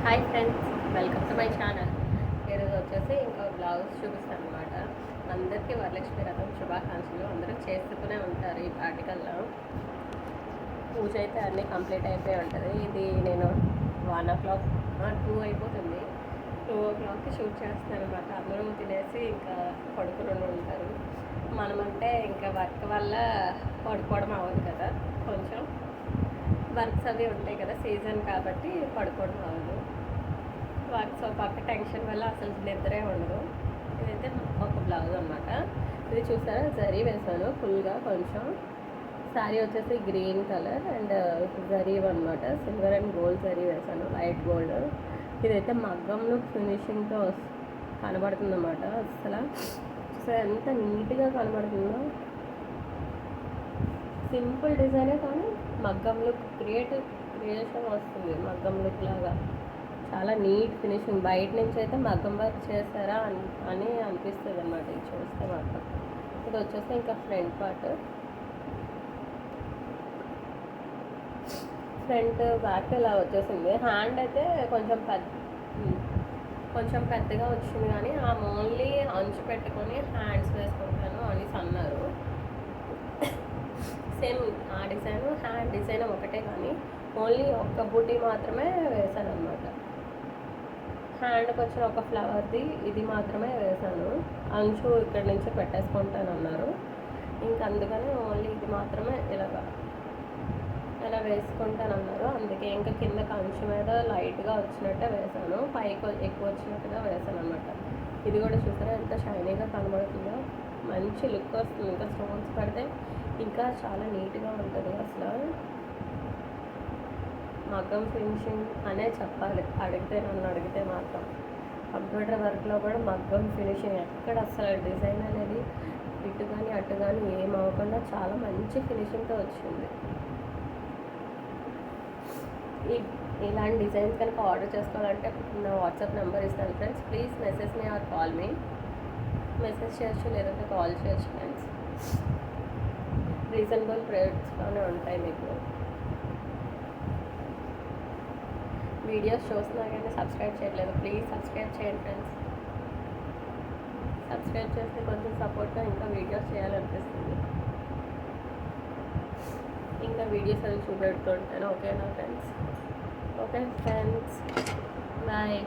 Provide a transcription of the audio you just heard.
Hi friends, welcome to my channel. ఈరోజు వచ్చేసి ఇంకా బ్లౌజ్ చూపిస్తాను అనమాట. అందరికీ వరలక్ష్మి రథం శుభాకాంక్షలు. అందరూ చేస్తూనే ఉంటారు. ఈ పాటికల్లో పూజ అయితే అన్నీ కంప్లీట్ అయిపోయి ఉంటుంది. ఇది నేను 1 o'clock 2 అయిపోతుంది. 2 o'clockకి షూట్ చేస్తాను అనమాట. అందరూ తినేసి ఇంకా పడుకుని ఉంటారు. మనమంటే ఇంకా వర్క్ వల్ల పడుకోవడం అవ్వదు కదా, కొంచెం వర్క్స్ అవి ఉంటాయి కదా, సీజన్ కాబట్టి పడుకోవడం అవ్వదు. వర్క్స్ పక్క టెన్షన్ వల్ల అసలు నిద్రే ఉండదు. ఇదైతే ఒక బ్లౌజ్ అనమాట. ఇది చూసారా, జరీ వేసాను ఫుల్గా. కొంచెం శారీ వచ్చేసి గ్రీన్ కలర్ అండ్ జరీ అనమాట. సిల్వర్ అండ్ గోల్డ్ జరీ వేసాను, వైట్ గోల్డ్. ఇదైతే మగ్గంలో ఫినిషింగ్తో కనబడుతుంది అన్నమాట. అసలు చూసారా ఎంత నీట్గా కనబడుతుందో. సింపుల్ డిజైనే కానీ మగ్గం లుక్ క్రియేషన్ వస్తుంది. మగ్గం లుక్ లాగా చాలా నీట్ ఫినిషింగ్. బయట నుంచి అయితే మగ్గం వర్క్ చేస్తారా అని అనిపిస్తుంది అనమాట ఇది చూస్తే మాత్రం. ఇది వచ్చేసి ఇంకా ఫ్రంట్ పార్ట్, ఫ్రంట్ బ్యాక్ ఇలా వచ్చేసింది. హ్యాండ్ అయితే కొంచెం పెద్దగా వచ్చింది, కానీ ఆ ఓన్లీ అంచు పెట్టుకొని హ్యాండ్స్ వేసుకుంటాను అనేసి అన్నారు. సేమ్ ఆ డిజైన్ హ్యాండ్ డిజైన్ ఒకటే, కానీ ఓన్లీ ఒక్క బూటీ మాత్రమే వేసాను అనమాట. హ్యాండ్కి వచ్చిన ఒక ఫ్లవర్ది ఇది మాత్రమే వేసాను. అంచు ఇక్కడి నుంచి పెట్టేసుకుంటాను అన్నారు. ఇంకా అందుకని ఓన్లీ ఇది మాత్రమే ఇలా వేసుకుంటాను అన్నారు. అందుకే ఇంకా కిందకి అంచు మీద లైట్గా వచ్చినట్టే వేసాను, పైకి ఎక్కువ వచ్చినట్టుగా వేసాను అనమాట. ఇది కూడా చూసారా ఎంత షైనీగా కనబడుతుందో. మంచి లుక్ వస్తుంది. ఇంకా స్టోన్స్ పెడితే ఇంకా చాలా నీట్గా ఉంటుంది. అసలు మగ్గం ఫినిషింగ్ అనే చెప్పాలి. నన్ను అడిగితే మాత్రం కంప్యూటర్ వర్క్లో కూడా మగ్గం ఫినిషింగ్ ఎక్కడ అసలు డిజైన్ అనేది ఇటు కానీ అటు కానీ ఏమవ్వకుండా చాలా మంచి ఫినిషింగ్తో వచ్చింది. ఇలాంటి డిజైన్స్ కనుక ఆర్డర్ చేసుకోవాలంటే నా వాట్సాప్ నెంబర్ ఇస్తాను friends. Please message me or call me. Message చేయొచ్చు, లేదంటే కాల్ చేయొచ్చు ఫ్రెండ్స్. రీజనబుల్ ప్రైస్లోనే ఉంటాయి మీకు. వీడియోస్ చూస్తున్నా కానీ సబ్స్క్రైబ్ చేయట్లేదు, ప్లీజ్ సబ్స్క్రైబ్ చేయండి ఫ్రెండ్స్. సబ్స్క్రైబ్ చేస్తే కొంచెం సపోర్ట్గా ఇంకా వీడియోస్ చేయాలనిపిస్తుంది. ఇంకా వీడియోస్ అవి చూపెడుతుంటాను. ఓకేనా ఫ్రెండ్స్? Okay friends, bye.